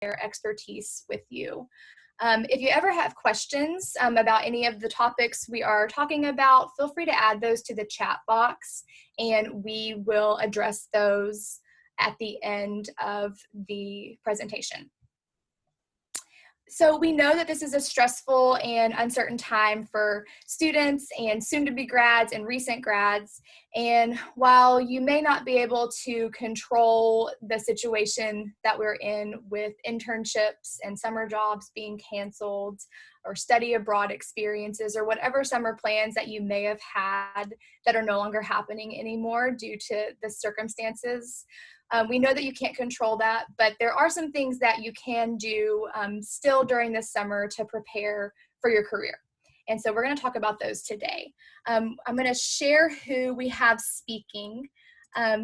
their expertise with you. If you ever have questions about any of the topics we are talking about, feel free to add those to the chat box, and we will address those at the end of the presentation. So we know that this is a stressful and uncertain time for students and soon-to-be grads and recent grads. And while you may not be able to control the situation that we're in with internships and summer jobs being canceled or study abroad experiences or whatever summer plans that you may have had that are no longer happening anymore due to the circumstances, we know that you can't control that, but there are some things that you can do still during this summer to prepare for your career. And so we're going to talk about those today. I'm going to share who we have speaking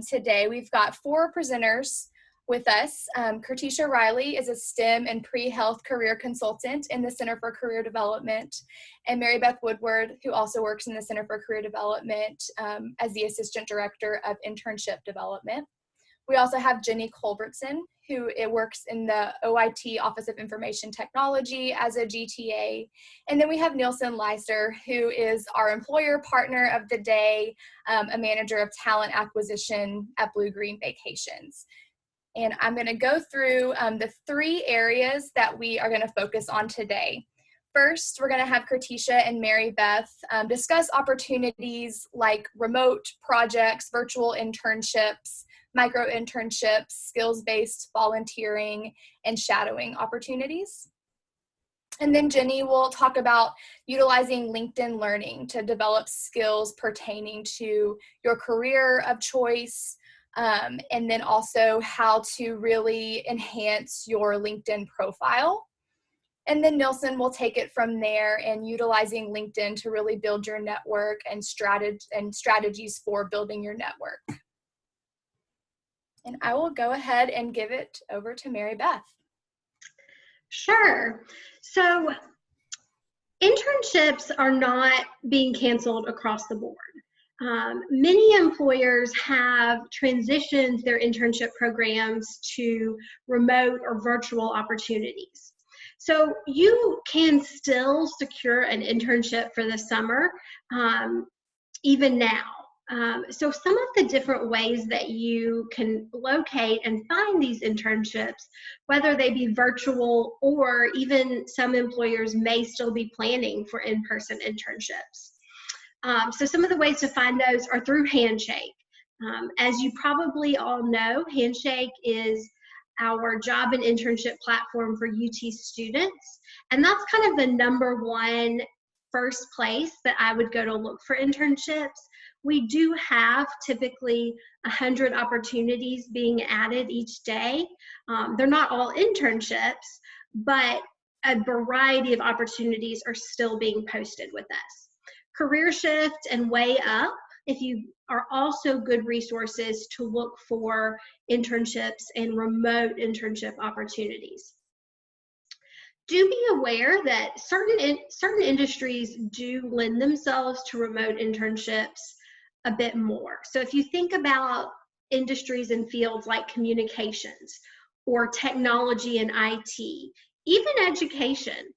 today. We've got 4 presenters with us. Kertisha Riley is a STEM and pre-health career consultant in the Center for Career Development, and Mary Beth Woodward, who also works in the Center for Career Development as the Assistant Director of Internship Development. We also have Jenny Culbertson, who works in the OIT Office of Information Technology as a GTA. And then we have Nielsen Leiser, who is our employer partner of the day, a manager of talent acquisition at Blue Green Vacations. And I'm going to go through the 3 areas that we are going to focus on today. First, we're going to have Kertisha and Mary Beth discuss opportunities like remote projects, virtual internships, micro internships, skills-based volunteering, and shadowing opportunities. And then Jenny will talk about utilizing LinkedIn Learning to develop skills pertaining to your career of choice, and then also how to really enhance your LinkedIn profile. And then Nielsen will take it from there and utilizing LinkedIn to really build your network and strategies for building your network. And I will go ahead and give it over to Mary Beth. Sure. So internships are not being canceled across the board. Many employers have transitioned their internship programs to remote or virtual opportunities. So you can still secure an internship for the summer, even now. So some of the different ways that you can locate and find these internships, whether they be virtual or even some employers may still be planning for in-person internships. So some of the ways to find those are through Handshake. As you probably all know, Handshake is our job and internship platform for UT students. And that's kind of the #1 first place that I would go to look for internships. We do have typically 100 opportunities being added each day. They're not all internships, but a variety of opportunities are still being posted with us. Career Shift and Way Up, if you are also good resources to look for internships and remote internship opportunities. Do be aware that certain industries do lend themselves to remote internships a bit more. So if you think about industries and fields like communications or technology and IT, even education,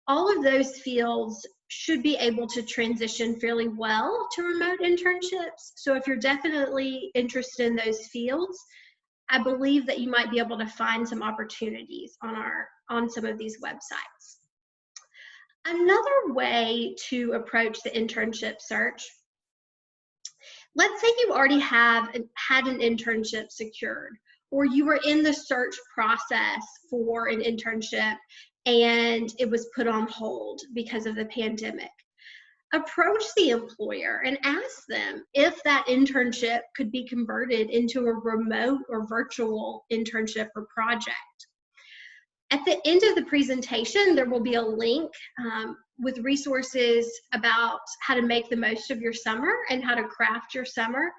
all of those fields should be able to transition fairly well to remote internships. So if you're definitely interested in those fields, I believe that you might be able to find some opportunities on some of these websites. Another way to approach the internship search, let's say you already had an internship secured, or you were in the search process for an internship and it was put on hold because of the pandemic. Approach the employer and ask them if that internship could be converted into a remote or virtual internship or project. At the end of the presentation, there will be a link with resources about how to make the most of your summer and how to craft your summer.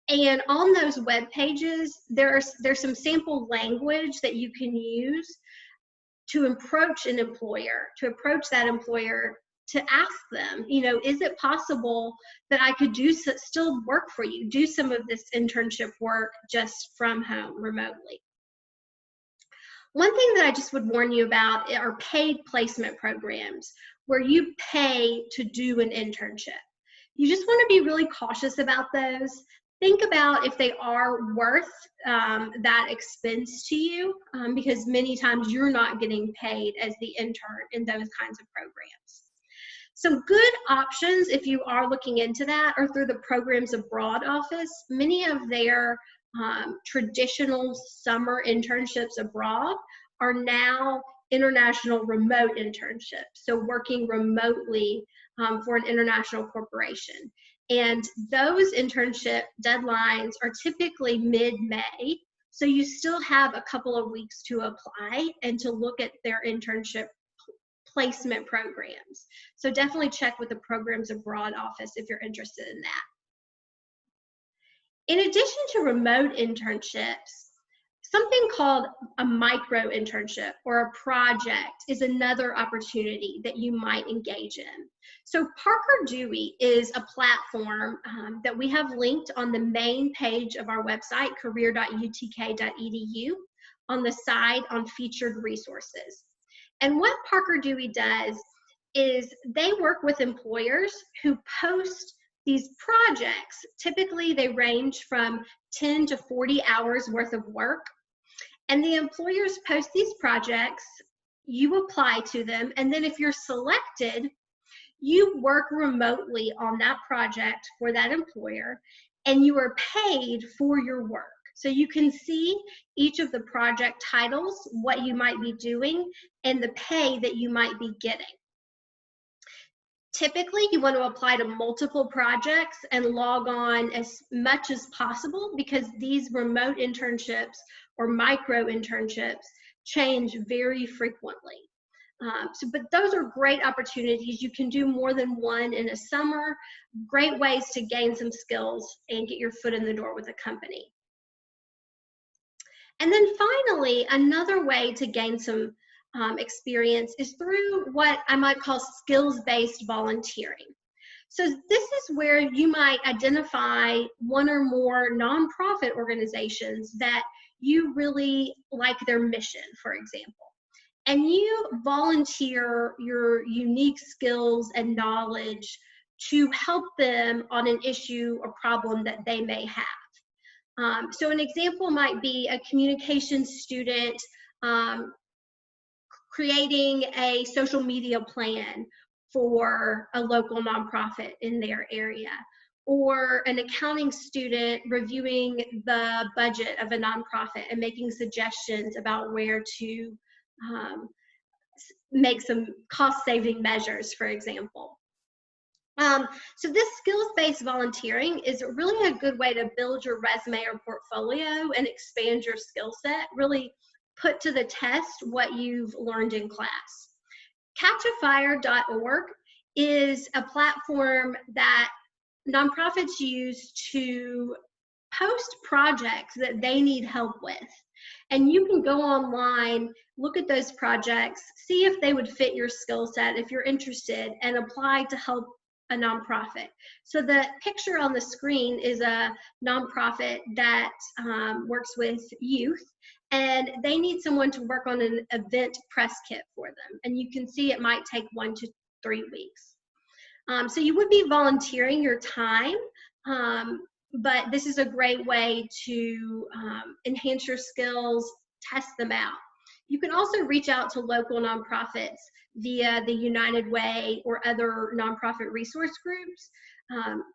And on those web pages, there's some sample language that you can use to approach an employer, to ask them, is it possible that I could still work for you, do some of this internship work just from home remotely? One thing that I just would warn you about are paid placement programs where you pay to do an internship. You just want to be really cautious about those. Think about if they are worth that expense to you, because many times you're not getting paid as the intern in those kinds of programs. Some good options, if you are looking into that, are through the Programs Abroad office. Many of their traditional summer internships abroad are now international remote internships, so working remotely for an international corporation. And those internship deadlines are typically mid-May, so you still have a couple of weeks to apply and to look at their internship placement programs. So definitely check with the Programs Abroad office if you're interested in that. In addition to remote internships, something called a micro internship or a project is another opportunity that you might engage in. So Parker Dewey is a platform that we have linked on the main page of our website, career.utk.edu, on the side on featured resources. And what Parker Dewey does is they work with employers who post these projects. Typically, they range from 10 to 40 hours worth of work. And the employers post these projects, you apply to them, and then if you're selected, you work remotely on that project for that employer, and you are paid for your work. So you can see each of the project titles, what you might be doing, and the pay that you might be getting. Typically, you want to apply to multiple projects and log on as much as possible because these remote internships or micro internships change very frequently. But those are great opportunities. You can do more than one in a summer. Great ways to gain some skills and get your foot in the door with a company. And then finally, another way to gain some experience is through what I might call skills-based volunteering. So this is where you might identify one or more nonprofit organizations that you really like their mission, for example. And you volunteer your unique skills and knowledge to help them on an issue or problem that they may have. So an example might be a communications student creating a social media plan for a local nonprofit in their area, or an accounting student reviewing the budget of a nonprofit and making suggestions about where to make some cost-saving measures, for example. So this skills-based volunteering is really a good way to build your resume or portfolio and expand your skill set, really put to the test what you've learned in class. Catchafire.org is a platform that nonprofits use to post projects that they need help with. And you can go online, look at those projects, see if they would fit your skill set if you're interested, and apply to help a nonprofit. So the picture on the screen is a nonprofit that works with youth, and they need someone to work on an event press kit for them. And you can see it might take 1 to 3 weeks. So you would be volunteering your time, but this is a great way to enhance your skills, test them out. You can also reach out to local nonprofits via the United Way or other nonprofit resource groups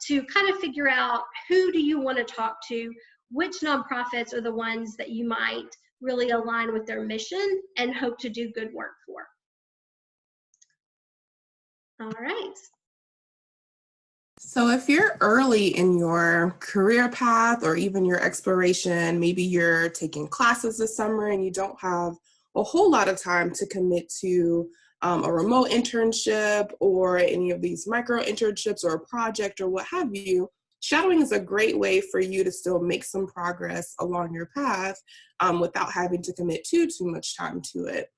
to kind of figure out who do you want to talk to, which nonprofits are the ones that you might really align with their mission and hope to do good work for. All right. So if you're early in your career path or even your exploration, maybe you're taking classes this summer and you don't have a whole lot of time to commit to a remote internship or any of these micro internships or a project or what have you, shadowing is a great way for you to still make some progress along your path without having to commit too much time to it.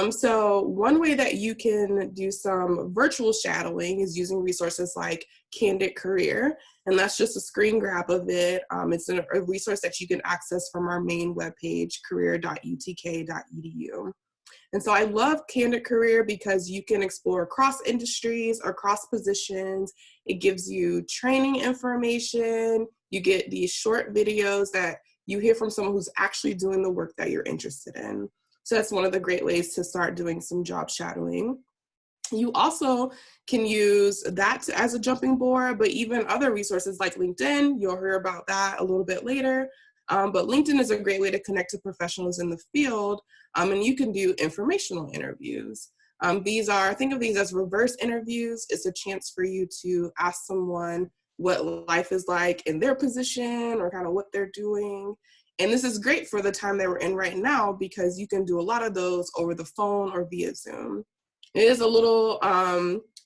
So one way that you can do some virtual shadowing is using resources like Candid Career, and that's just a screen grab of it. It's a resource that you can access from our main webpage, career.utk.edu. And so I love Candid Career because you can explore across industries, across positions. It gives you training information. You get these short videos that you hear from someone who's actually doing the work that you're interested in. So that's one of the great ways to start doing some job shadowing. You also can use that as a jumping board, but even other resources like LinkedIn, you'll hear about that a little bit later. But LinkedIn is a great way to connect to professionals in the field, and you can do informational interviews. Think of these as reverse interviews. It's a chance for you to ask someone what life is like in their position or kind of what they're doing. And this is great for the time that we're in right now because you can do a lot of those over the phone or via Zoom. It is a little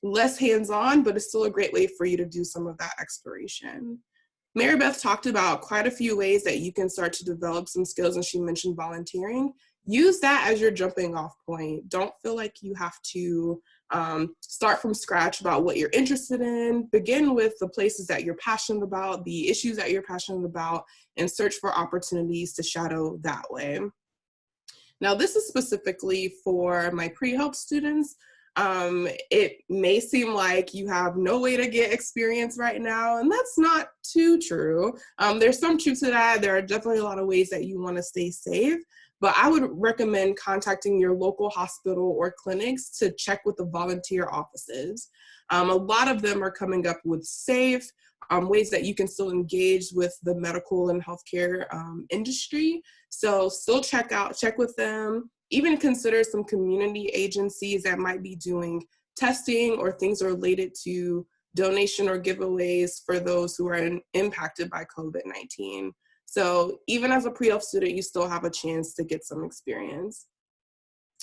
less hands-on, but it's still a great way for you to do some of that exploration. Mary Beth talked about quite a few ways that you can start to develop some skills, and she mentioned volunteering. Use that as your jumping off point. Don't feel like you have to start from scratch about what you're interested in. Begin with the places that you're passionate about, the issues that you're passionate about, and search for opportunities to shadow that way. Now, this is specifically for my pre-health students. It may seem like you have no way to get experience right now, and that's not too true. There's some truth to that. There are definitely a lot of ways that you want to stay safe, but I would recommend contacting your local hospital or clinics to check with the volunteer offices. A lot of them are coming up with safe ways that you can still engage with the medical and healthcare industry. So still check with them, even consider some community agencies that might be doing testing or things related to donation or giveaways for those who are impacted by COVID-19. So even as a pre-health student, you still have a chance to get some experience.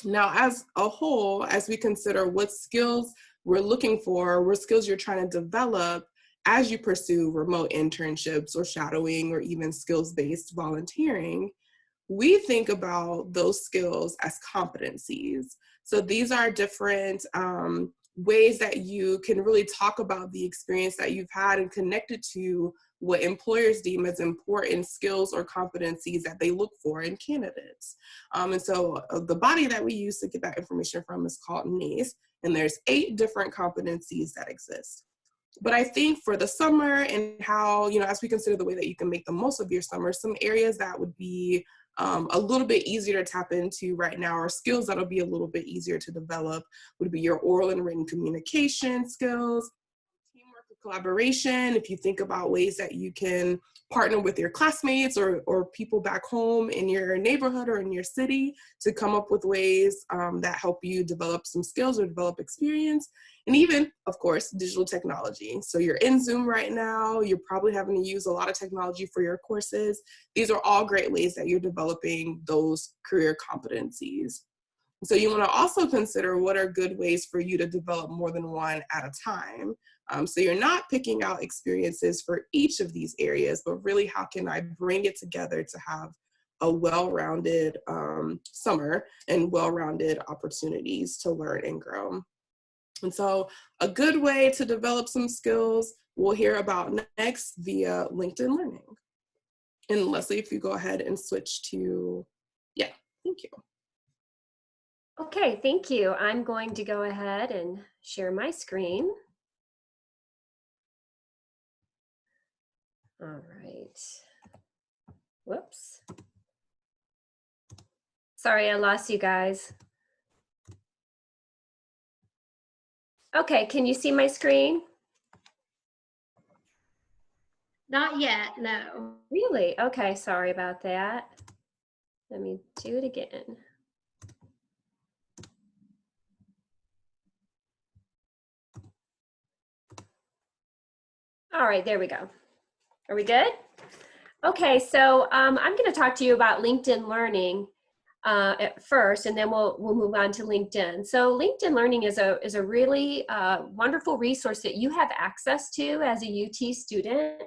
Now, as a whole, as we consider what skills we're looking for, what skills you're trying to develop as you pursue remote internships or shadowing or even skills-based volunteering, we think about those skills as competencies. So these are different ways that you can really talk about the experience that you've had and connect it to what employers deem as important skills or competencies that they look for in candidates. And so the body that we use to get that information from is called NACE, and there's 8 different competencies that exist. But I think for the summer and how, as we consider the way that you can make the most of your summer, some areas that would be a little bit easier to tap into right now, or skills that'll be a little bit easier to develop, would be your oral and written communication skills, teamwork and collaboration. If you think about ways that you can partner with your classmates or people back home in your neighborhood or in your city to come up with ways that help you develop some skills or develop experience. And even, of course, digital technology. So you're in Zoom right now, you're probably having to use a lot of technology for your courses. These are all great ways that you're developing those career competencies. So you want to also consider what are good ways for you to develop more than one at a time. So you're not picking out experiences for each of these areas, but really how can I bring it together to have a well-rounded summer and well-rounded opportunities to learn and grow. And so a good way to develop some skills we'll hear about next via LinkedIn Learning. And Leslie, if you go ahead and switch to, yeah, thank you. Okay, thank you. I'm going to go ahead and share my screen. All right. Whoops. Sorry, I lost you guys. Okay, can you see my screen? Not yet, no. Really? Okay, sorry about that. Let me do it again. All right, there we go. Are we good? Okay, so I'm going to talk to you about LinkedIn Learning at first, and then we'll move on to LinkedIn. So LinkedIn Learning is a really wonderful resource that you have access to as a UT student.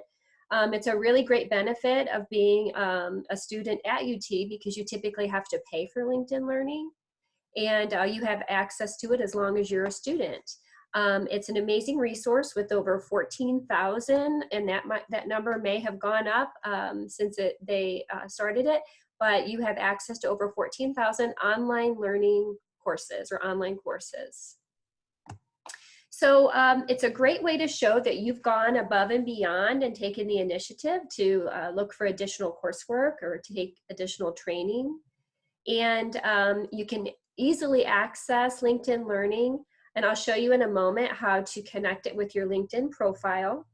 It's a really great benefit of being a student at UT because you typically have to pay for LinkedIn Learning. and you have access to it as long as you're a student. It's an amazing resource with over 14,000, and that number may have gone up since they started it, but you have access to over 14,000 online learning courses or online courses. So it's a great way to show that you've gone above and beyond and taken the initiative to look for additional coursework or to take additional training. And you can easily access LinkedIn Learning, and I'll show you in a moment how to connect it with your LinkedIn profile.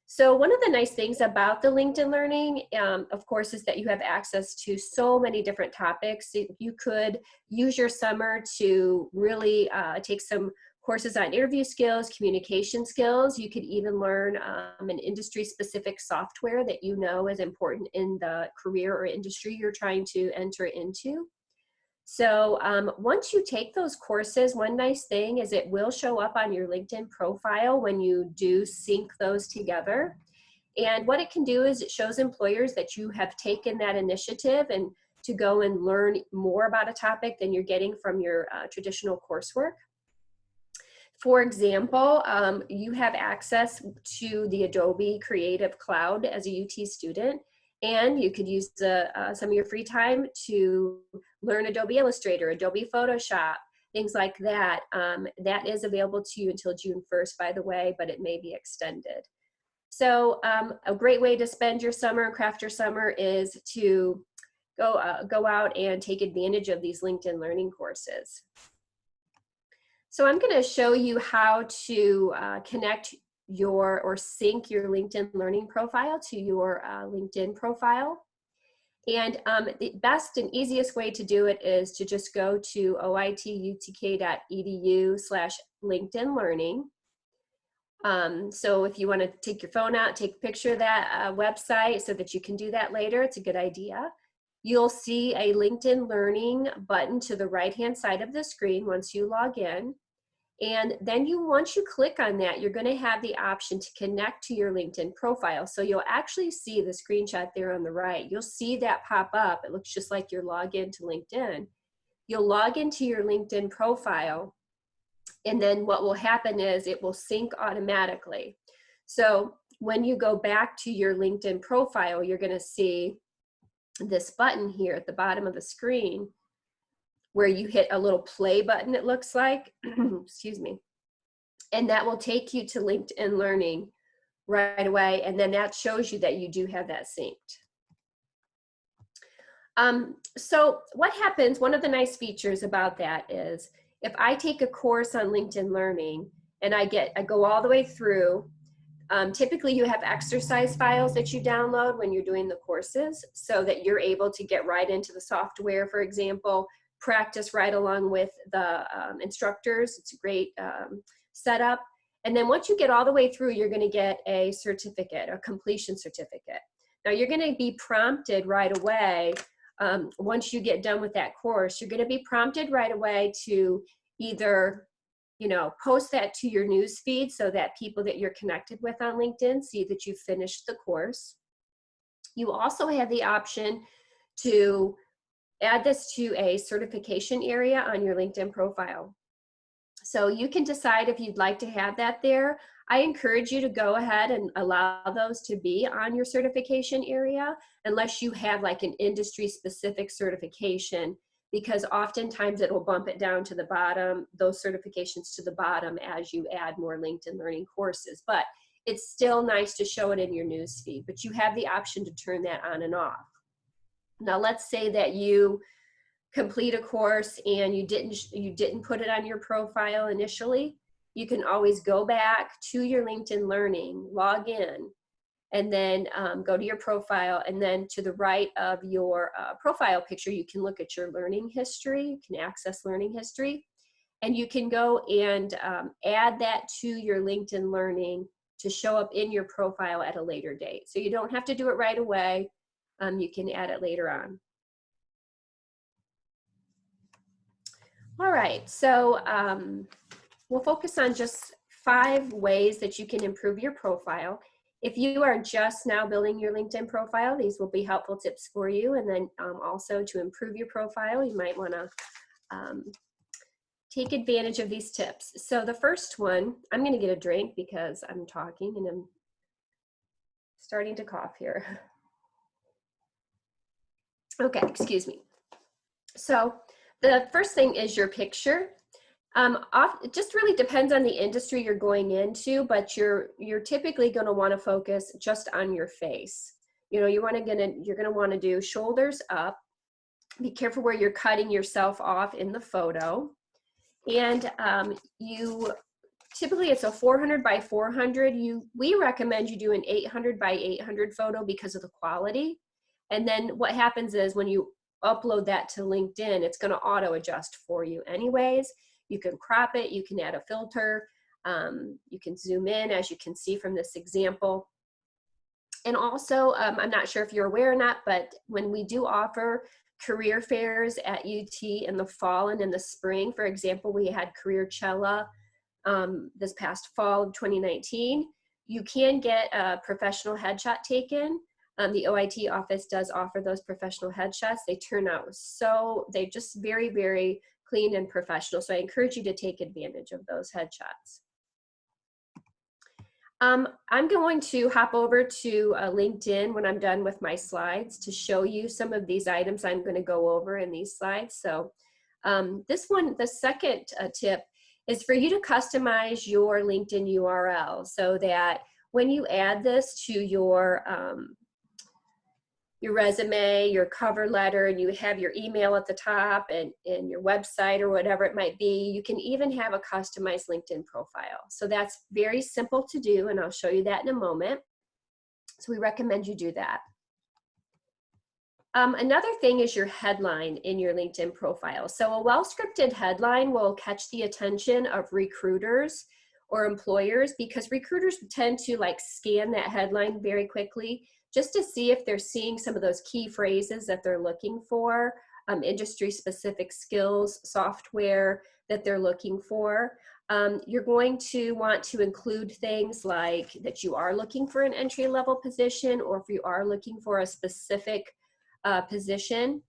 So one of the nice things about the LinkedIn Learning, of course, is that you have access to so many different topics. You could use your summer to really take some courses on interview skills, communication skills. You could even learn an industry-specific software that you know is important in the career or industry you're trying to enter into. So once you take those courses, one nice thing is it will show up on your LinkedIn profile when you do sync those together. And what it can do is it shows employers that you have taken that initiative and to go and learn more about a topic than you're getting from your traditional coursework. For example, you have access to the Adobe Creative Cloud as a UT student, and you could use some of your free time to learn Adobe Illustrator, Adobe Photoshop, things like that. That is available to you until June 1st, by the way, but it may be extended. So a great way to spend your summer and craft your summer is to go out and take advantage of these LinkedIn Learning courses. So I'm going to show you how to connect or sync your LinkedIn Learning profile to your LinkedIn profile. And the best and easiest way to do it is to just go to oitutk.edu/LinkedIn Learning. So if you want to take your phone out, take a picture of that website so that you can do that later, it's a good idea. You'll see a LinkedIn Learning button to the right-hand side of the screen once you log in. And then once you click on that, you're going to have the option to connect to your LinkedIn profile. So you'll actually see the screenshot there on the right. You'll see that pop up. It looks just like your login to LinkedIn. You'll log into your LinkedIn profile, and then what will happen is it will sync automatically. So when you go back to your LinkedIn profile, you're going to see this button here at the bottom of the screen where you hit a little play button, it looks like, excuse me, and that will take you to LinkedIn Learning right away, and then that shows you that you do have that synced. So what happens, one of the nice features about that is if I take a course on LinkedIn Learning and I go all the way through, typically you have exercise files that you download when you're doing the courses so that you're able to get right into the software, for example, practice right along with the instructors. It's a great setup. And then once you get all the way through, you're going to get a certificate, a completion certificate. Now you're going to be prompted right away. Once you get done with that course, you're going to be prompted right away to either post that to your news feed so that people that you're connected with on LinkedIn see that you've finished the course. You also have the option to add this to a certification area on your LinkedIn profile. So you can decide if you'd like to have that there. I encourage you to go ahead and allow those to be on your certification area unless you have like an industry specific certification, because oftentimes it will bump it down to the bottom, those certifications to the bottom as you add more LinkedIn Learning courses. But it's still nice to show it in your news feed, but you have the option to turn that on and off. Now let's say that you complete a course and you didn't put it on your profile initially. You can always go back to your LinkedIn Learning, log in, and then go to your profile, and then to the right of your profile picture, you can look at your learning history. You can access learning history, and you can go and add that to your LinkedIn Learning to show up in your profile at a later date. So you don't have to do it right away. You can add it later on. All right, so we'll focus on just 5 ways that you can improve your profile. If you are just now building your LinkedIn profile, these will be helpful tips for you. And then also to improve your profile, you might want to take advantage of these tips. So the first one, I'm going to get a drink because I'm talking and I'm starting to cough here. Okay, excuse me. So the first thing is your picture. It just really depends on the industry you're going into, but you're typically going to want to focus just on your face. You know, you're going to want to do shoulders up. Be careful where you're cutting yourself off in the photo. And typically it's a 400 by 400. We recommend you do an 800 by 800 photo because of the quality. And then what happens is when you upload that to LinkedIn, it's going to auto adjust for you anyways. You can crop it, you can add a filter, you can zoom in, as you can see from this example. And also, I'm not sure if you're aware or not, but when we do offer career fairs at UT in the fall and in the spring, for example, we had Careerchella this past fall of 2019, you can get a professional headshot taken. The OIT office does offer those professional headshots. They turn out they're just very, very clean and professional. So I encourage you to take advantage of those headshots. I'm going to hop over to LinkedIn when I'm done with my slides to show you some of these items I'm going to go over in these slides. So this one, the second tip is for you to customize your LinkedIn URL so that when you add this to your resume, your cover letter, and you have your email at the top and your website or whatever it might be, you can even have a customized LinkedIn profile. So that's very simple to do, and I'll show you that in a moment. So we recommend you do that. Another thing is your headline in your LinkedIn profile. So a well-scripted headline will catch the attention of recruiters or employers because recruiters tend to scan that headline very quickly just to see if they're seeing some of those key phrases that they're looking for, industry-specific skills, software that they're looking for. You're going to want to include things like that you are looking for an entry-level position, or if you are looking for a specific position.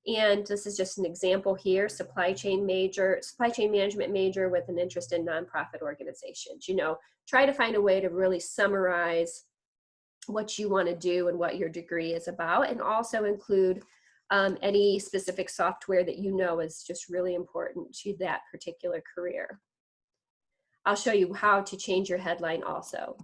And this is just an example here, supply chain management major with an interest in nonprofit organizations. Try to find a way to really summarize what you want to do and what your degree is about, and also include any specific software that is just really important to that particular career. I'll show you how to change your headline also.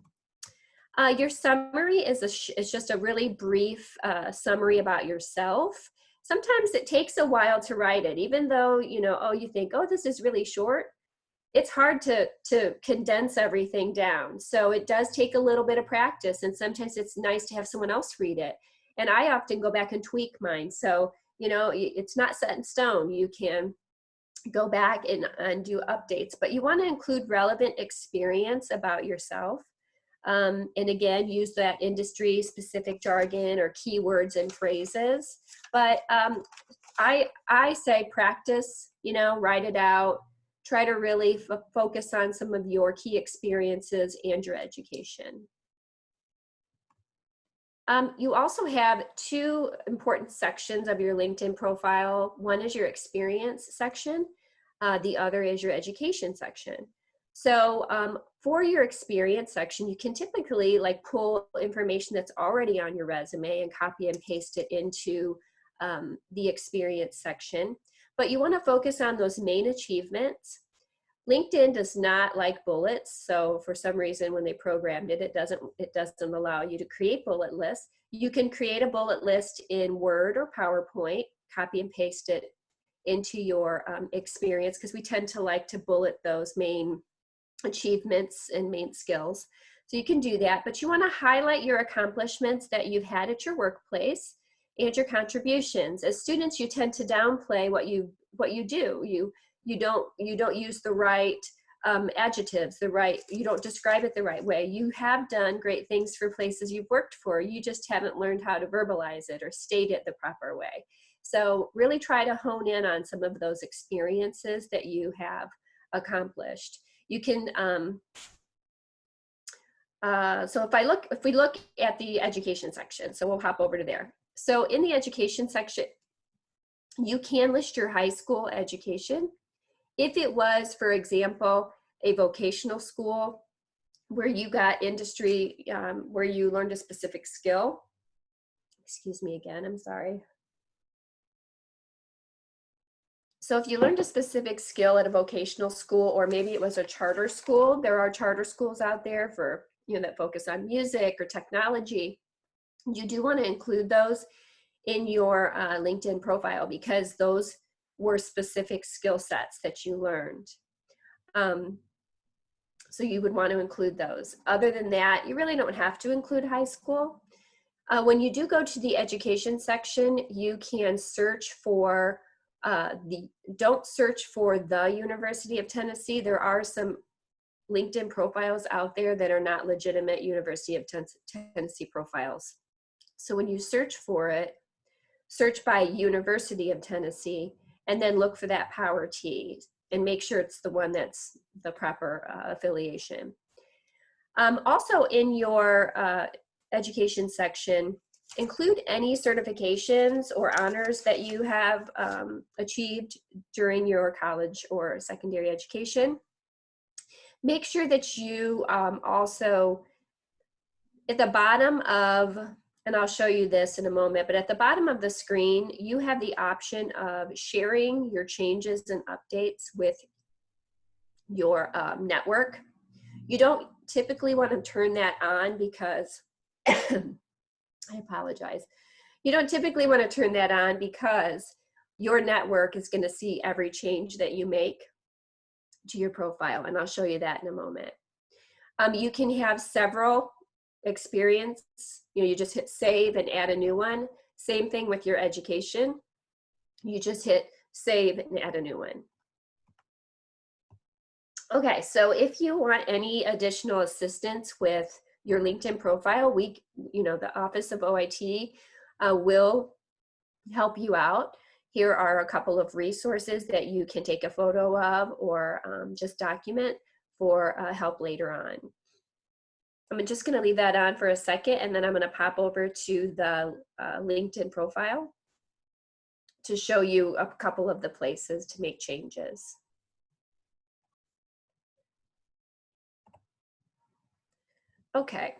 Your summary is just a really brief summary about yourself. Sometimes it takes a while to write it, even though you think, oh, this is really short. It's hard to condense everything down. So it does take a little bit of practice, and sometimes it's nice to have someone else read it. And I often go back and tweak mine. So, it's not set in stone. You can go back and do updates, but you want to include relevant experience about yourself. And again, use that industry specific jargon or keywords and phrases. But I say practice, write it out. Try to really focus on some of your key experiences and your education. You also have two important sections of your LinkedIn profile. One is your experience section. The other is your education section. So for your experience section, you can typically pull information that's already on your resume and copy and paste it into the experience section. But you want to focus on those main achievements. LinkedIn does not like bullets, so for some reason when they programmed it, it doesn't allow you to create bullet lists. You can create a bullet list in Word or PowerPoint, copy and paste it into your experience, because we tend to like to bullet those main achievements and main skills. So you can do that, but you want to highlight your accomplishments that you've had at your workplace and your contributions. As students, you tend to downplay what you do. You don't use the right adjectives, you don't describe it the right way. You have done great things for places you've worked for. You just haven't learned how to verbalize it or state it the proper way. So really try to hone in on some of those experiences that you have accomplished. You can, so if we look at the education section, so we'll hop over to there. So in the education section, You can list your high school education. If it was, for example, a vocational school where you got industry, where you learned a specific skill. Excuse me again, I'm sorry. So if you learned a specific skill at a vocational school, or maybe it was a charter school, there are charter schools out there for, that focus on music or technology. You do want to include those in your LinkedIn profile because those were specific skill sets that you learned. So you would want to include those. Other than that, you really don't have to include high school. When you do go to the education section, you can search for don't search for the University of Tennessee. There are some LinkedIn profiles out there that are not legitimate University of Tennessee profiles. So when you search for it, search by University of Tennessee, and then look for that Power T and make sure it's the one that's the proper affiliation. Also in your education section, include any certifications or honors that you have achieved during your college or secondary education. Make sure that you also, at the bottom of, and I'll show you this in a moment, but at the bottom of the screen, you have the option of sharing your changes and updates with your network. You don't typically want to turn that on because, I apologize. You don't typically want to turn that on because your network is going to see every change that you make to your profile, and I'll show you that in a moment. You can have several experience, you just hit save and add a new one. Same thing with your education. You just hit save and add a new one. Okay, so if you want any additional assistance with your LinkedIn profile, the Office of OIT will help you out. Here are a couple of resources that you can take a photo of or just document for help later on. I'm just going to leave that on for a second, and then I'm going to pop over to the LinkedIn profile to show you a couple of the places to make changes. Okay,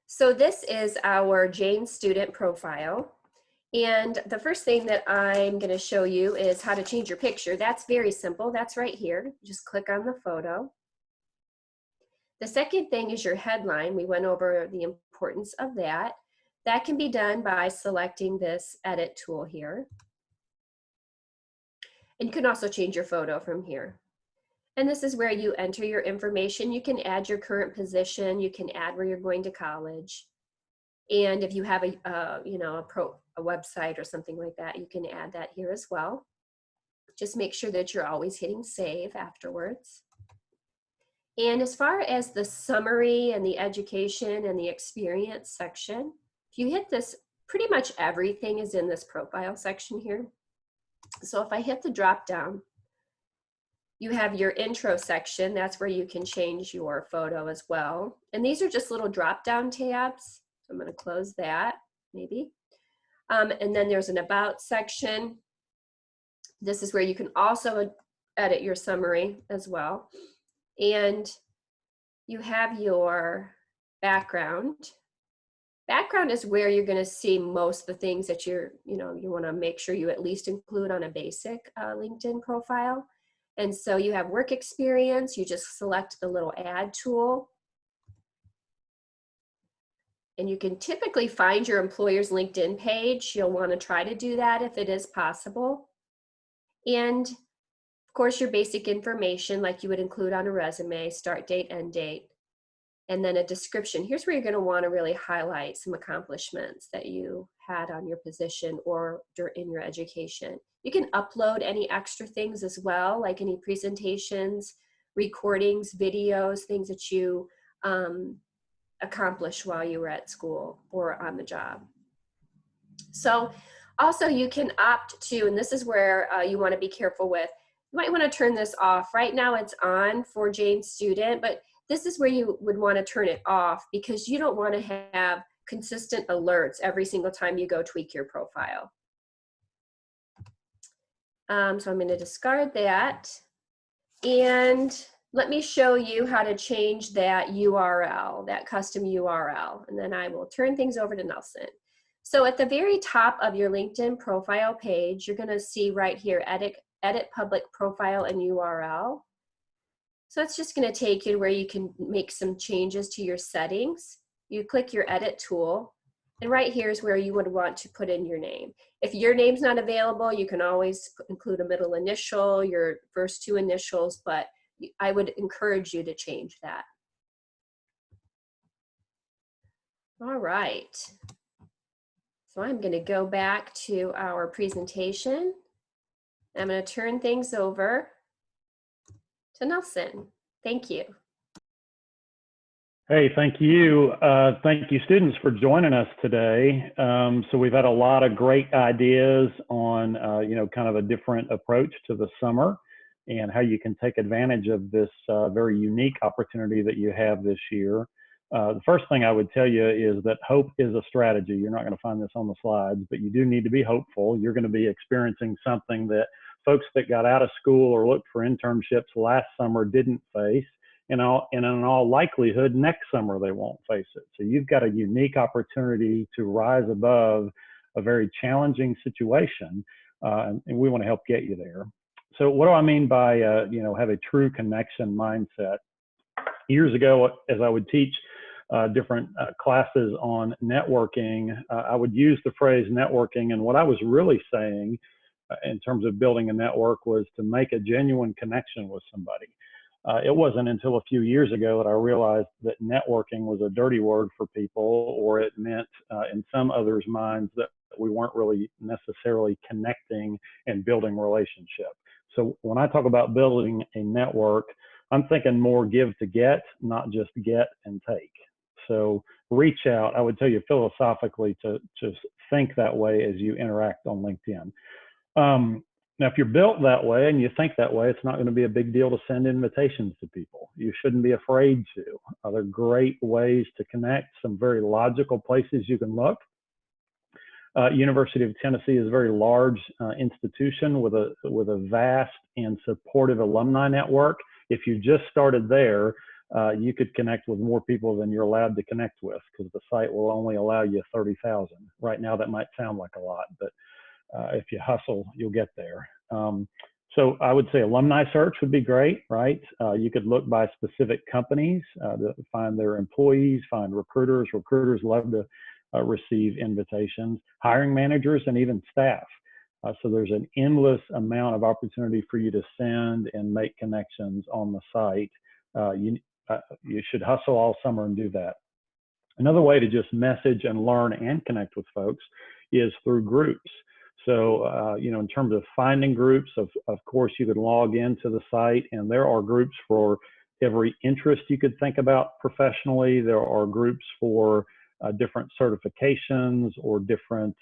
so this is our Jane student profile. And the first thing that I'm going to show you is how to change your picture. That's very simple. That's right here. Just click on the photo. The second thing is your headline. We went over the importance of that. That can be done by selecting this edit tool here. And you can also change your photo from here. And this is where you enter your information. You can add your current position. You can add where you're going to college. And if you have a website or something like that, you can add that here as well. Just make sure that you're always hitting save afterwards. And as far as the summary and the education and the experience section, if you hit this, pretty much everything is in this profile section here. So if I hit the drop down, you have your intro section. That's where you can change your photo as well. And these are just little drop down tabs. So I'm going to close that, maybe. And then there's an about section. This is where you can also edit your summary as well. And you have your background. Background is where you're going to see most of the things that you want to make sure you at least include on a basic LinkedIn profile. And so you have work experience. You just select the little add tool. And you can typically find your employer's LinkedIn page. You'll want to try to do that if it is possible. And of course, your basic information like you would include on a resume, start date, end date, and then a description. Here's where you're going to want to really highlight some accomplishments that you had on your position or in your education. You can upload any extra things as well, like any presentations, recordings, videos, things that you accomplished while you were at school or on the job. So also you can opt to, and this is where you want to be careful with, you might want to turn this off. Right now it's on for Jane Student, but this is where you would want to turn it off because you don't want to have consistent alerts every single time you go tweak your profile. So I'm going to discard that. And let me show you how to change that URL, that custom URL. And then I will turn things over to Nelson. So at the very top of your LinkedIn profile page, you're going to see right here, edit public profile and URL. So it's just going to take you to where you can make some changes to your settings. You click your edit tool, and right here is where you would want to put in your name. If your name's not available, you can always include a middle initial, your first two initials, but I would encourage you to change that. All right. So I'm going to go back to our presentation. I'm going to turn things over to Nelson. Thank you. Hey, thank you. Thank you, students, for joining us today. So we've had a lot of great ideas on, kind of a different approach to the summer and how you can take advantage of this very unique opportunity that you have this year. The first thing I would tell you is that hope is a strategy. You're not going to find this on the slides, but you do need to be hopeful. You're going to be experiencing something that folks that got out of school or looked for internships last summer didn't face. And in all likelihood, next summer they won't face it. So you've got a unique opportunity to rise above a very challenging situation, and we want to help get you there. So what do I mean by, have a true connection mindset? Years ago, as I would teach different classes on networking, I would use the phrase networking, and what I was really saying in terms of building a network was to make a genuine connection with somebody. It wasn't until a few years ago that I realized that networking was a dirty word for people, or it meant in some others' minds that we weren't really necessarily connecting and building relationship. So when I talk about building a network, I'm thinking more give to get, not just get and take. So reach out. I would tell you philosophically to just think that way as you interact on LinkedIn. Now, if you're built that way and you think that way, it's not going to be a big deal to send invitations to people. You shouldn't be afraid to. They're great ways to connect, some very logical places you can look. University of Tennessee is a very large institution with a vast and supportive alumni network. If you just started there, you could connect with more people than you're allowed to connect with, because the site will only allow you 30,000. Right now, that might sound like a lot, but if you hustle, you'll get there. So I would say alumni search would be great, right? You could look by specific companies to find their employees, find recruiters. Recruiters love to receive invitations, hiring managers, and even staff. So there's an endless amount of opportunity for you to send and make connections on the site. You should hustle all summer and do that. Another way to just message and learn and connect with folks is through groups. So, in terms of finding groups, of course, you could log into the site, and there are groups for every interest you could think about professionally. There are groups for different certifications or different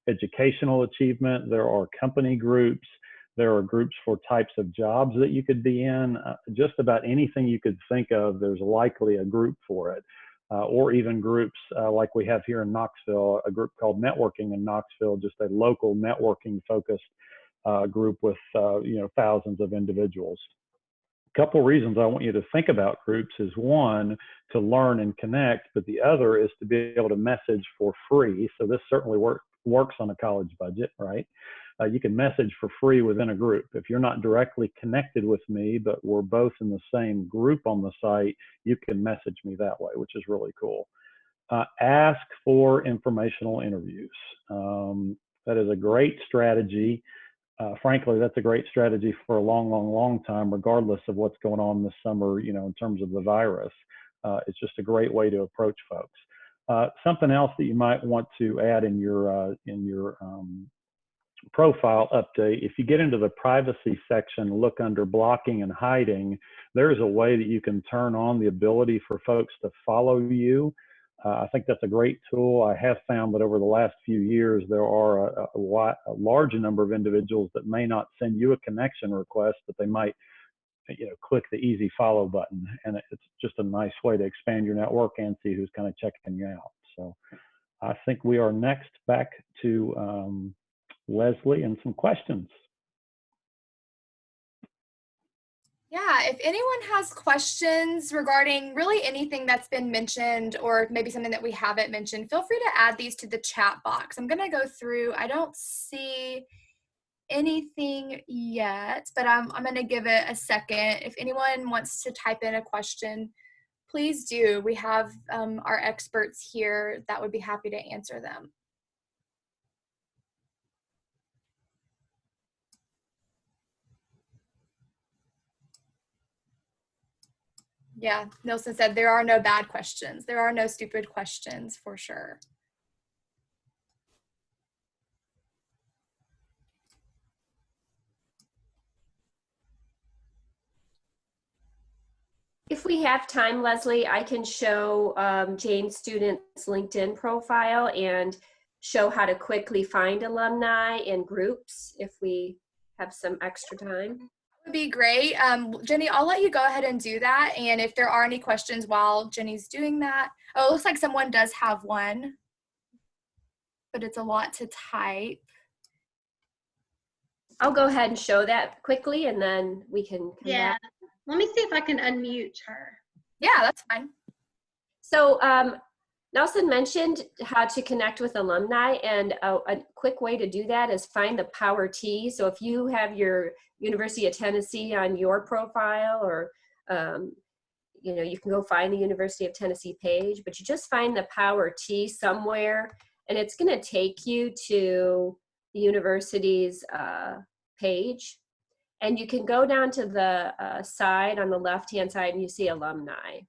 educational achievement. There are company groups. There are groups for types of jobs that you could be in. Just about anything you could think of, there's likely a group for it. Or even groups like we have here in Knoxville, a group called Networking in Knoxville, just a local networking focused group with thousands of individuals. A couple reasons I want you to think about groups is, one, to learn and connect, but the other is to be able to message for free. So this certainly works on a college budget, right? You can message for free within a group. If you're not directly connected with me, but we're both in the same group on the site, you can message me that way, which is really cool. Ask for informational interviews. That is a great strategy. Frankly, that's a great strategy for a long time, regardless of what's going on this summer, in terms of the virus. It's just a great way to approach folks. Something else that you might want to add in your profile update, if you get into the privacy section, look under blocking and hiding, there's a way that you can turn on the ability for folks to follow you. I think that's a great tool. I have found that over the last few years, there are a large number of individuals that may not send you a connection request, but they might click the easy follow button. And it's just a nice way to expand your network and see who's kind of checking you out. So I think we are next back to Leslie and some questions. Yeah, if anyone has questions regarding really anything that's been mentioned or maybe something that we haven't mentioned, feel free to add these to the chat box. I'm going to go through. I don't see anything yet, but I'm going to give it a second. If anyone wants to type in a question, please do. We have our experts here that would be happy to answer them. Yeah, Nilsson said there are no bad questions. There are no stupid questions for sure. If we have time, Leslie, I can show Jane's student's LinkedIn profile and show how to quickly find alumni in groups if we have some extra time. Would be great. Jenny, I'll let you go ahead and do that. And if there are any questions while Jenny's doing that, oh, it looks like someone does have one, but it's a lot to type. I'll go ahead and show that quickly and then we can come back. Let me see if I can unmute her. Yeah, that's fine. So Nelson mentioned how to connect with alumni, and a quick way to do that is find the Power T. So if you have your University of Tennessee on your profile, or you know, you can go find the University of Tennessee page, but you just find the Power T somewhere, and it's going to take you to the university's page. And you can go down to the side on the left-hand side and you see alumni.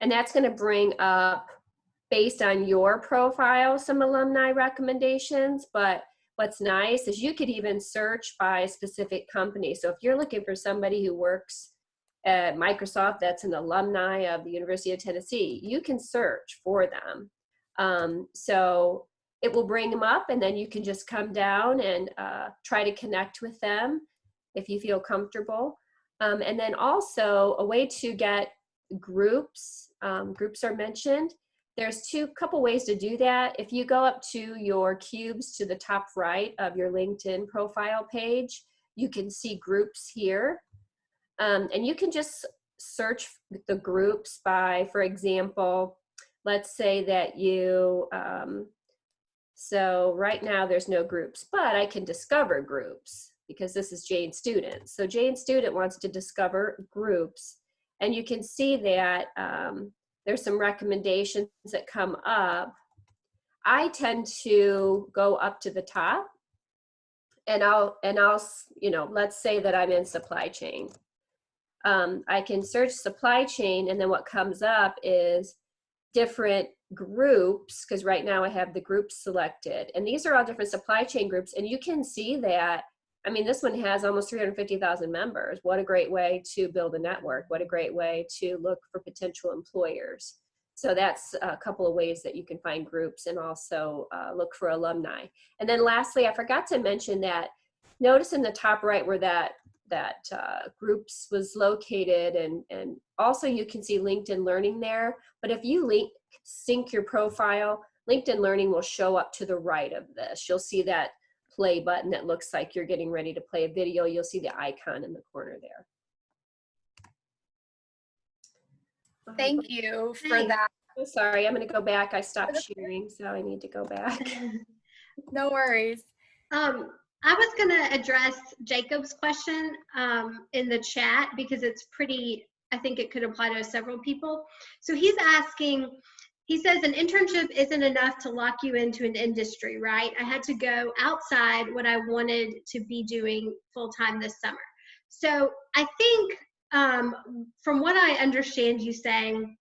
And that's going to bring up, based on your profile, some alumni recommendations. But what's nice is you could even search by specific company. So if you're looking for somebody who works at Microsoft that's an alumni of the University of Tennessee, you can search for them. So it will bring them up, and then you can just come down and try to connect with them if you feel comfortable. And then also a way to get groups. Groups are mentioned. There's couple ways to do that. If you go up to your cubes to the top right of your LinkedIn profile page, you can see groups here. And you can just search the groups by, for example, let's say that you, so right now there's no groups, but I can discover groups because this is Jane Student. So Jane Student wants to discover groups, and you can see that there's some recommendations that come up. I tend to go up to the top, and I'll you know, let's say that I'm in supply chain. I can search supply chain, and then what comes up is different groups, because right now I have the groups selected, and these are all different supply chain groups, and you can see that, I mean, this one has almost 350,000 members. What a great way to build a network. What a great way to look for potential employers. So that's a couple of ways that you can find groups, and also look for alumni. And then lastly, I forgot to mention that, notice in the top right where that groups was located, and also you can see LinkedIn Learning there. But if you sync your profile, LinkedIn Learning will show up to the right of this. You'll see that play button that looks like you're getting ready to play a video. You'll see the icon in the corner there. Thank you for that. Oh, sorry, I'm going to go back. I stopped sharing, so I need to go back. No worries. I was going to address Jacob's question in the chat because it's pretty, I think it could apply to several people. So he's asking, he says an internship isn't enough to lock you into an industry, right? I had to go outside what I wanted to be doing full-time this summer. So I think from what I understand you saying,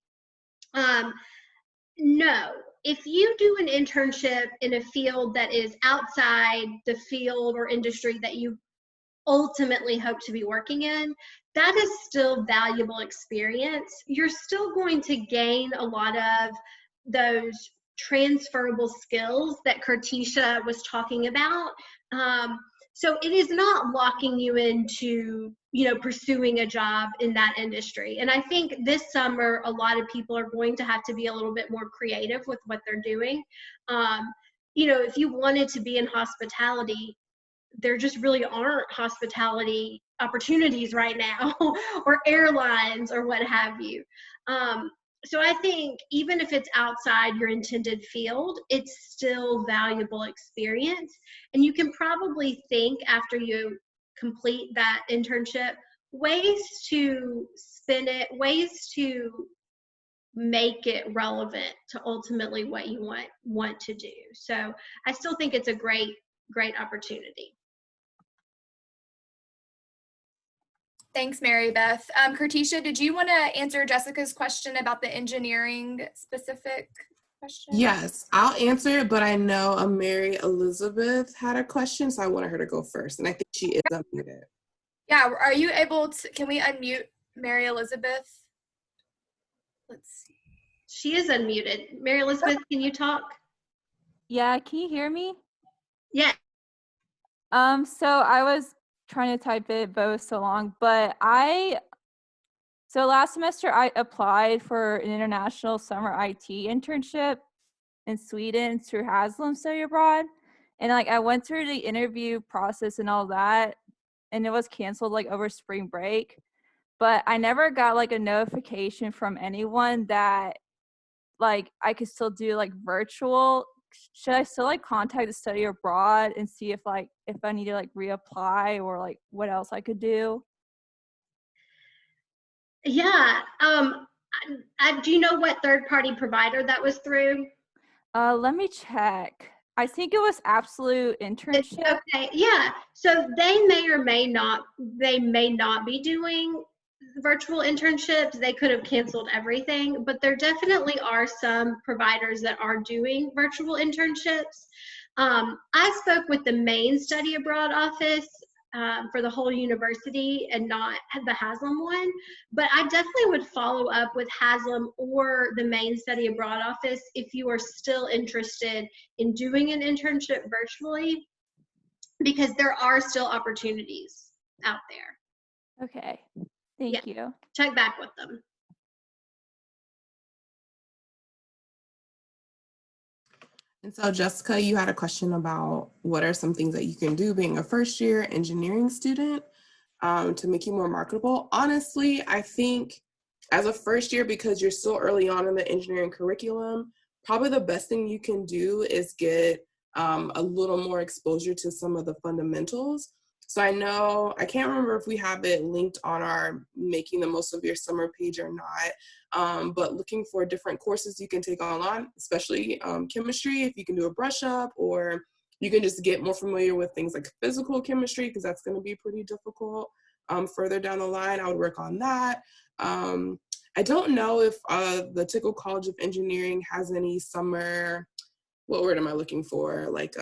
no. If you do an internship in a field that is outside the field or industry that you ultimately hope to be working in, that is still valuable experience. You're still going to gain a lot of those transferable skills that Kartisha was talking about. So it is not locking you into, you know, pursuing a job in that industry. And I think this summer, a lot of people are going to have to be a little bit more creative with what they're doing. You know, if you wanted to be in hospitality, there just really aren't hospitality opportunities right now, or airlines or what have you. So I think even if it's outside your intended field, it's still valuable experience. And you can probably think, after you complete that internship, ways to spin it, ways to make it relevant to ultimately what you want to do. So I still think it's a great opportunity. Thanks, Mary Beth. Kertisha, did you want to answer Jessica's question about the engineering specific question? Yes, I'll answer it, but I know Mary Elizabeth had a question, so I wanted her to go first, and I think she is unmuted. Yeah, are you able to, can we unmute Mary Elizabeth? Let's see. She is unmuted. Mary Elizabeth, can you talk? Yeah, can you hear me? Yeah. So I was trying to type it, but it was so long. But so last semester I applied for an international summer IT internship in Sweden through Haslam Study Abroad. And like I went through the interview process and all that, and it was canceled like over spring break. But I never got like a notification from anyone that like I could still do like virtual. Should I still like contact the study abroad and see if I need to like reapply, or like what else I could do? Yeah. Do you know what third-party provider that was through? Let me check. I think it was Absolute Internship. Okay. Yeah. So they may not be doing virtual internships. They could have canceled everything, but there definitely are some providers that are doing virtual internships. I spoke with the main study abroad office for the whole university and not the Haslam one, but I definitely would follow up with Haslam or the main study abroad office if you are still interested in doing an internship virtually, because there are still opportunities out there. Okay, thank you. Check back with them. And so, Jessica, you had a question about what are some things that you can do being a first-year engineering student to make you more marketable. Honestly, I think as a first year, because you're still early on in the engineering curriculum, probably the best thing you can do is get a little more exposure to some of the fundamentals. So I can't remember if we have it linked on our Making the Most of Your Summer page or not, but looking for different courses you can take online, especially chemistry, if you can do a brush up, or you can just get more familiar with things like physical chemistry, because that's going to be pretty difficult further down the line. I would work on that. I don't know if the Tickle College of Engineering has any summer, what word am I looking for, like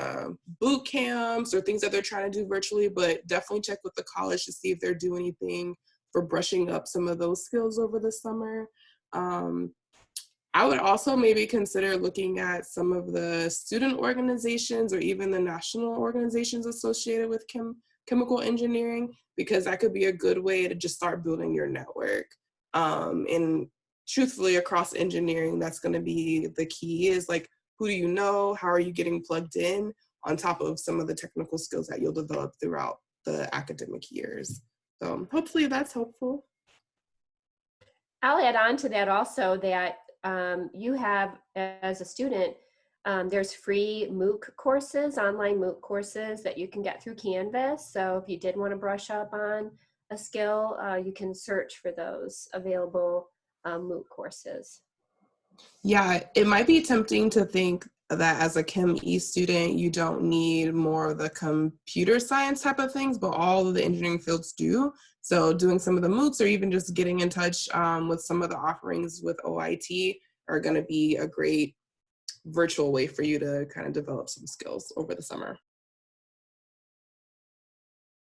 boot camps or things that they're trying to do virtually, but definitely check with the college to see if they're doing anything for brushing up some of those skills over the summer. I would also maybe consider looking at some of the student organizations or even the national organizations associated with chemical engineering, because that could be a good way to just start building your network. And truthfully, across engineering, that's going to be the key, is like, who do you know? How are you getting plugged in on top of some of the technical skills that you'll develop throughout the academic years? So hopefully that's helpful. I'll add on to that also that you have, as a student, there's free MOOC courses, online MOOC courses that you can get through Canvas. So if you did want to brush up on a skill, you can search for those available MOOC courses. Yeah, it might be tempting to think that as a Chem E student, you don't need more of the computer science type of things, but all of the engineering fields do. So doing some of the MOOCs, or even just getting in touch with some of the offerings with OIT, are going to be a great virtual way for you to kind of develop some skills over the summer.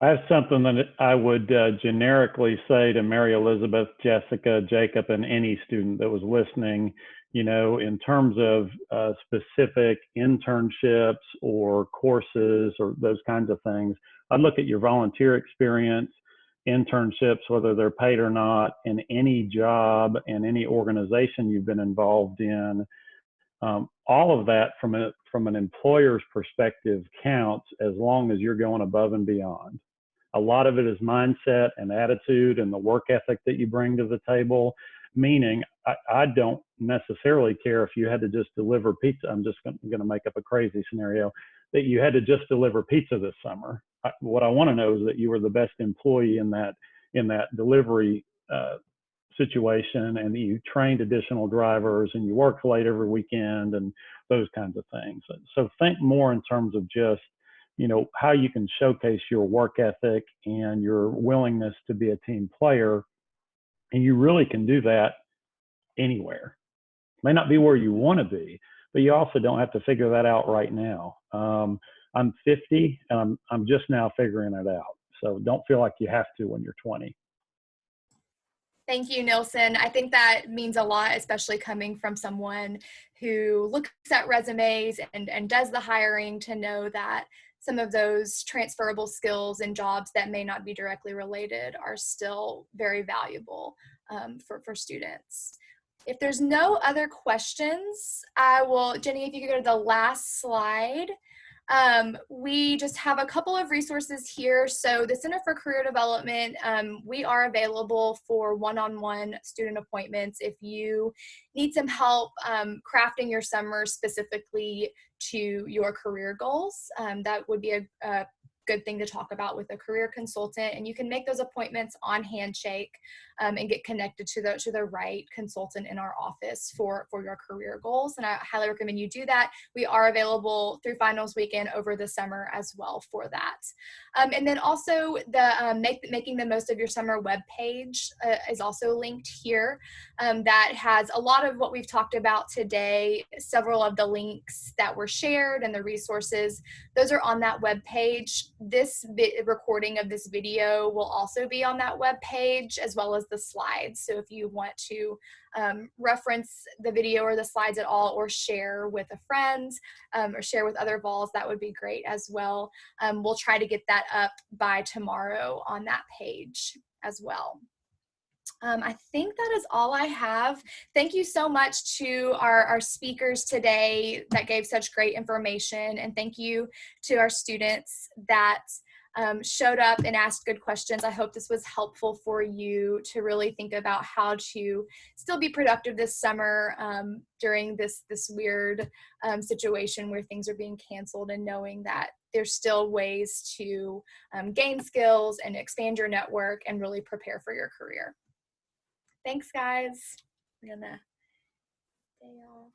I have something that I would generically say to Mary Elizabeth, Jessica, Jacob, and any student that was listening, you know, in terms of specific internships or courses or those kinds of things. I'd look at your volunteer experience, internships, whether they're paid or not, in any job and any organization you've been involved in. All of that from an employer's perspective counts as long as you're going above and beyond. A lot of it is mindset and attitude and the work ethic that you bring to the table, meaning I don't necessarily care if you had to just deliver pizza. I'm just going to make up a crazy scenario that you had to just deliver pizza this summer. What I want to know is that you were the best employee in that delivery situation, and you trained additional drivers and you worked late every weekend and those kinds of things. So think more in terms of just, how you can showcase your work ethic and your willingness to be a team player. And you really can do that anywhere. May not be where you want to be, but you also don't have to figure that out right now. I'm 50 and I'm just now figuring it out. So don't feel like you have to when you're 20. Thank you, Nilsen. I think that means a lot, especially coming from someone who looks at resumes and does the hiring, to know that some of those transferable skills and jobs that may not be directly related are still very valuable for students. If there's no other questions, Jenny, if you could go to the last slide. We just have a couple of resources here. So the Center for Career Development, we are available for one-on-one student appointments. If you need some help crafting your summer specifically to your career goals, that would be a good thing to talk about with a career consultant, and you can make those appointments on Handshake and get connected to the right consultant in our office for your career goals. And I highly recommend you do that. We are available through finals weekend over the summer as well for that. And then also the making the most of your summer webpage is also linked here. That has a lot of what we've talked about today. Several of the links that were shared and the resources, those are on that webpage. This recording of this video will also be on that webpage, as well as the slides. So if you want to reference the video or the slides at all, or share with a friend or share with other vols, that would be great as well. We'll try to get that up by tomorrow on that page as well. I think that is all I have. Thank you so much to our speakers today that gave such great information, and thank you to our students that showed up and asked good questions. I hope this was helpful for you to really think about how to still be productive this summer during this weird situation where things are being canceled, and knowing that there's still ways to gain skills and expand your network and really prepare for your career. Thanks, guys. I'm gonna stay off.